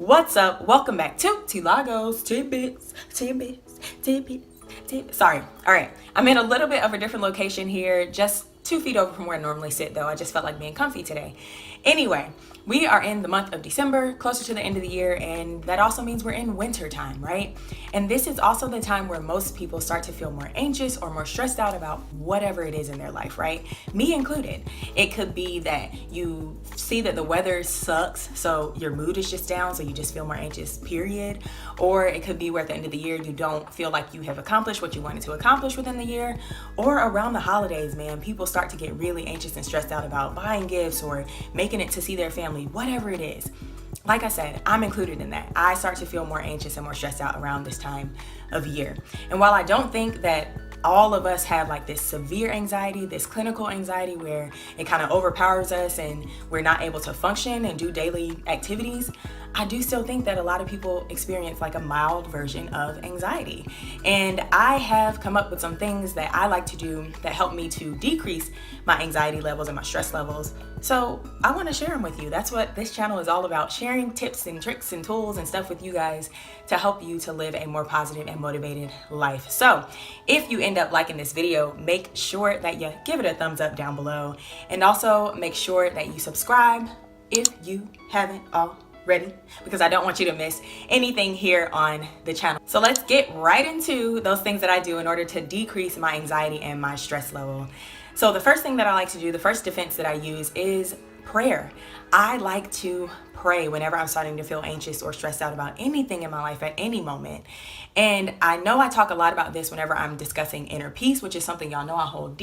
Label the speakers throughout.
Speaker 1: What's up? Welcome back to TILAGO'S Tidbits. Sorry. All right. I'm in a little bit of a different location here, just 2 feet over from where I normally sit, though. I just felt like being comfy today. Anyway, we are in the month of December, closer to the end of the year, and that also means we're in winter time, right? And this is also the time where most people start to feel more anxious or more stressed out about whatever it is in their life, right? Me included. It could be that you see that the weather sucks, so your mood is just down, so you just feel more anxious, period. Or it could be where at the end of the year you don't feel like you have accomplished what you wanted to accomplish within the year. Or around the holidays, man, people start to get really anxious and stressed out about buying gifts or making it to see their family, whatever it is. Like I said, I'm included in that. I start to feel more anxious and more stressed out around this time of year. And while I don't think that all of us have like this severe anxiety, this clinical anxiety where it kind of overpowers us and we're not able to function and do daily activities, I do still think that a lot of people experience like a mild version of anxiety. And I have come up with some things that I like to do that help me to decrease my anxiety levels and my stress levels. So I want to share them with you. That's what this channel is all about, sharing tips and tricks and tools and stuff with you guys to help you to live a more positive and motivated life. So if you end up liking this video, make sure that you give it a thumbs up down below, and also make sure that you subscribe if you haven't already, because I don't want you to miss anything here on the channel. So let's get right into those things that I do in order to decrease my anxiety and my stress level. So the first thing that I like to do, the first defense that I use is prayer. I like to pray whenever I'm starting to feel anxious or stressed out about anything in my life at any moment. And I know I talk a lot about this whenever I'm discussing inner peace, which is something y'all know I hold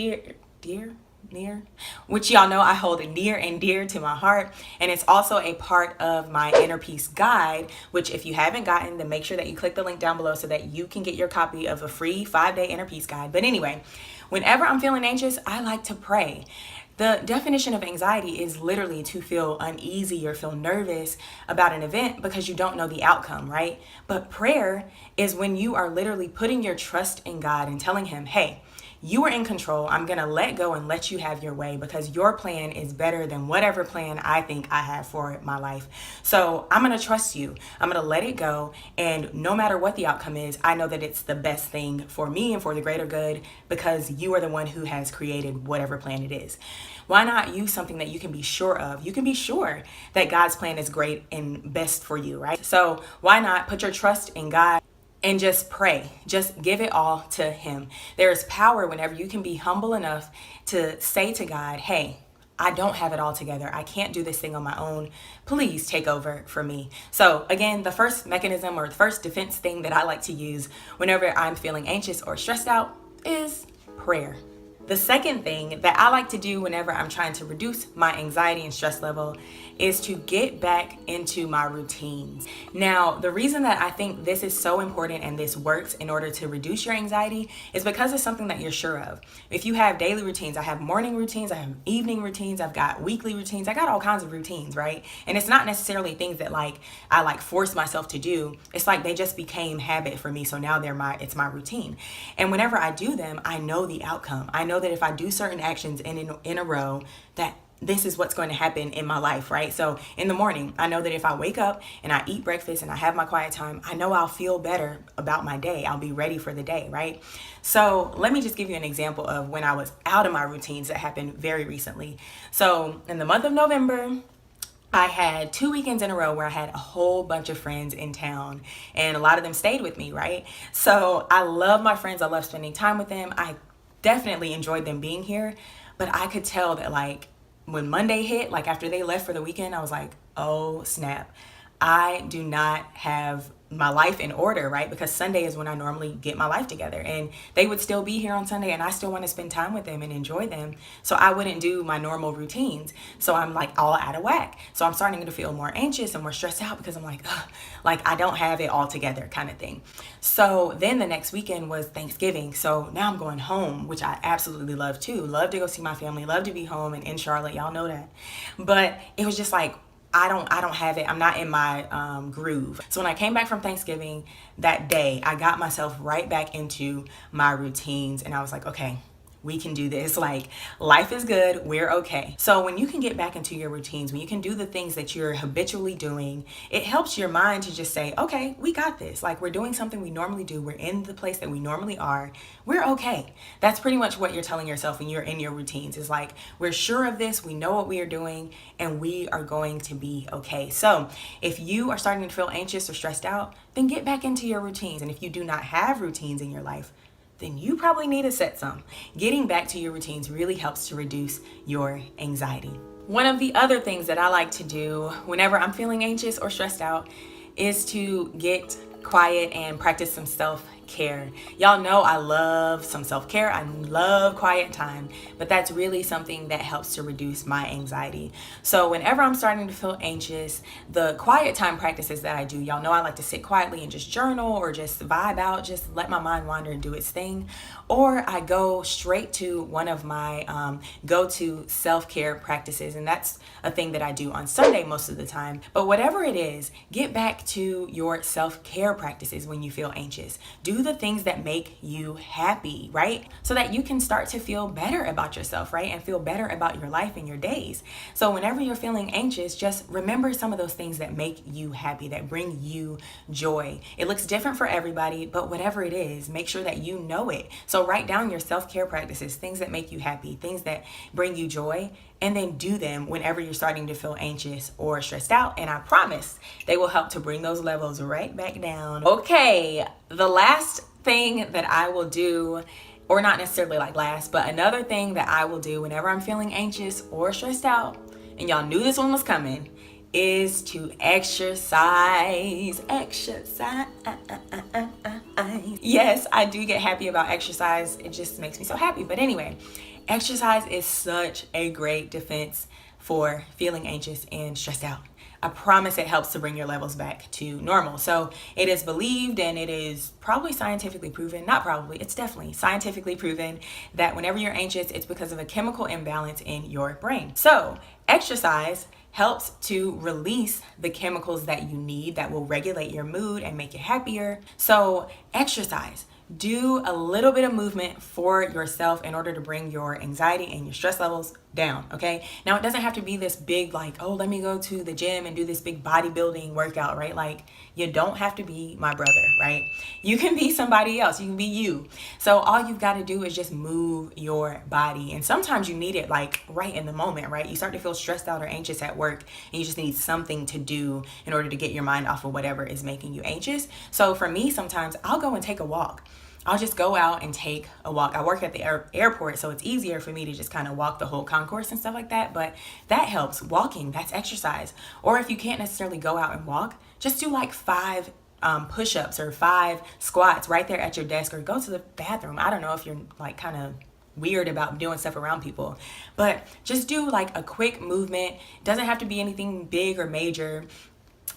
Speaker 1: which y'all know I hold near and dear to my heart. And it's also a part of my inner peace guide, which if you haven't gotten, then make sure that you click the link down below so that you can get your copy of a free 5-day inner peace guide. But anyway, whenever I'm feeling anxious, I like to pray. The definition of anxiety is literally to feel uneasy or feel nervous about an event because you don't know the outcome, right? But prayer is when you are literally putting your trust in God and telling him, hey, you are in control. I'm going to let go and let you have your way because your plan is better than whatever plan I think I have for my life. So I'm going to trust you. I'm going to let it go. And no matter what the outcome is, I know that it's the best thing for me and for the greater good because you are the one who has created whatever plan it is. Why not use something that you can be sure of? You can be sure that God's plan is great and best for you, right? So why not put your trust in God and just pray? Just give it all to him. There is power whenever you can be humble enough to say to God, hey, I don't have it all together. I can't do this thing on my own. Please take over for me. So again, the first mechanism or the first defense thing that I like to use whenever I'm feeling anxious or stressed out is prayer. The second thing that I like to do whenever I'm trying to reduce my anxiety and stress level is to get back into my routines. Now, the reason that I think this is so important and this works in order to reduce your anxiety is because it's something that you're sure of. If you have daily routines, I have morning routines, I have evening routines, I've got weekly routines, I got all kinds of routines, right? And it's not necessarily things that I force myself to do. It's like they just became habit for me. So now it's my routine. And whenever I do them, I know the outcome. I know that if I do certain actions in a row, that this is what's going to happen in my life, right? So in the morning, I know that if I wake up and I eat breakfast and I have my quiet time, I know I'll feel better about my day. I'll be ready for the day, right? So let me just give you an example of when I was out of my routines that happened very recently. So in the month of November, I had 2 weekends in a row where I had a whole bunch of friends in town, and a lot of them stayed with me, right? So I love my friends. I love spending time with them. I definitely enjoyed them being here, but I could tell that when Monday hit, after they left for the weekend, I was like, oh snap, I do not have my life in order, right? Because Sunday is when I normally get my life together, and they would still be here on Sunday and I still want to spend time with them and enjoy them. So I wouldn't do my normal routines. So I'm all out of whack. So I'm starting to feel more anxious and more stressed out because I'm I don't have it all together kind of thing. So then the next weekend was Thanksgiving. So now I'm going home, which I absolutely love too. Love to go see my family, love to be home and in Charlotte. Y'all know that. But it was just I don't have it. I'm not in my groove. So when I came back from Thanksgiving that day, I got myself right back into my routines and I was like, okay, We can do this. Like, life is good. We're okay. So when you can get back into your routines, when you can do the things that you're habitually doing, it helps your mind to just say, okay, we got this. Like, we're doing something we normally do. We're in the place that we normally are. We're okay. That's pretty much what you're telling yourself when you're in your routines. Is like, we're sure of this. We know what we are doing, and we are going to be okay. So if you are starting to feel anxious or stressed out, then get back into your routines. And if you do not have routines in your life, then you probably need to set some. Getting back to your routines really helps to reduce your anxiety. One of the other things that I like to do whenever I'm feeling anxious or stressed out is to get quiet and practice some self-care. Y'all know I love some self-care. I love quiet time, but that's really something that helps to reduce my anxiety. So whenever I'm starting to feel anxious, the quiet time practices that I do, y'all know I like to sit quietly and just journal or just vibe out, just let my mind wander and do its thing. Or I go straight to one of my go-to self-care practices, and that's a thing that I do on Sunday most of the time. But whatever it is, get back to your self-care practices when you feel anxious. Do the things that make you happy, right? So that you can start to feel better about yourself, right? And feel better about your life and your days. So whenever you're feeling anxious, just remember some of those things that make you happy, that bring you joy. It looks different for everybody, but whatever it is, make sure that you know it. So write down your self-care practices, things that make you happy, things that bring you joy, and then do them whenever you're starting to feel anxious or stressed out. And I promise they will help to bring those levels right back down. Okay, the last thing that I will do, or not necessarily like last, but another thing that I will do whenever I'm feeling anxious or stressed out, and y'all knew this one was coming, is to exercise. Yes, I do get happy about exercise. It just makes me so happy. But anyway, exercise is such a great defense for feeling anxious and stressed out. I promise it helps to bring your levels back to normal. So it is believed, and it is probably scientifically proven, not probably, it's definitely scientifically proven, that whenever you're anxious, it's because of a chemical imbalance in your brain. So exercise helps to release the chemicals that you need that will regulate your mood and make you happier. So exercise. Do a little bit of movement for yourself in order to bring your anxiety and your stress levels down, okay? Now, it doesn't have to be this big, like, oh, let me go to the gym and do this big bodybuilding workout, right? Like, you don't have to be my brother, right? You can be somebody else. You can be you. So all you've got to do is just move your body. And sometimes you need it, like, right in the moment, right? You start to feel stressed out or anxious at work, and you just need something to do in order to get your mind off of whatever is making you anxious. So for me, sometimes I'll go and take a walk. I'll just go out and take a walk. I work at the airport, so it's easier for me to just kind of walk the whole concourse and stuff like that. But that helps. Walking, that's exercise. Or if you can't necessarily go out and walk, just do like 5 push-ups or 5 squats right there at your desk, or go to the bathroom. I don't know if you're like kind of weird about doing stuff around people, but just do like a quick movement. Doesn't have to be anything big or major.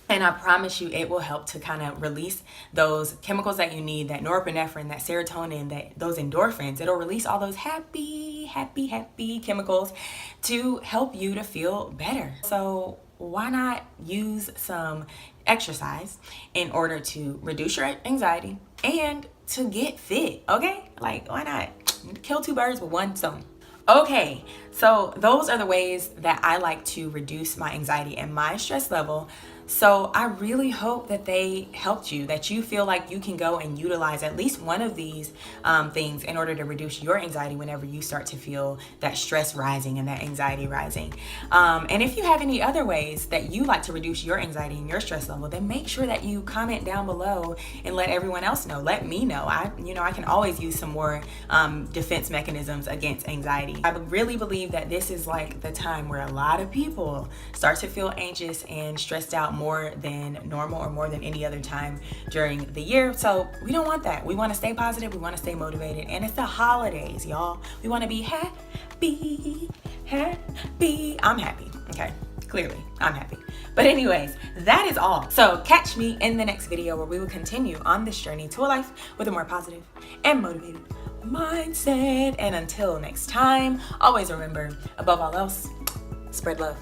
Speaker 1: And I promise you, it will help to kind of release those chemicals that you need, that norepinephrine, that serotonin, that those endorphins. It'll release all those happy chemicals to help you to feel better. So why not use some exercise in order to reduce your anxiety and to get fit, okay? Like, why not? Kill 2 birds with 1 stone. Okay, so those are the ways that I like to reduce my anxiety and my stress level. So I really hope that they helped you, that you feel like you can go and utilize at least one of these things in order to reduce your anxiety whenever you start to feel that stress rising and that anxiety rising. And if you have any other ways that you like to reduce your anxiety and your stress level, then make sure that you comment down below and let everyone else know. Let me know. I can always use some more defense mechanisms against anxiety. I really believe that this is like the time where a lot of people start to feel anxious and stressed out more than normal, or more than any other time during the year. So we don't want that. We want to stay positive. We want to stay motivated. And it's the holidays, y'all. We want to be happy. I'm happy. Okay. Clearly, I'm happy. But anyways, that is all. So catch me in the next video where we will continue on this journey to a life with a more positive and motivated mindset. And until next time, always remember, above all else, spread love.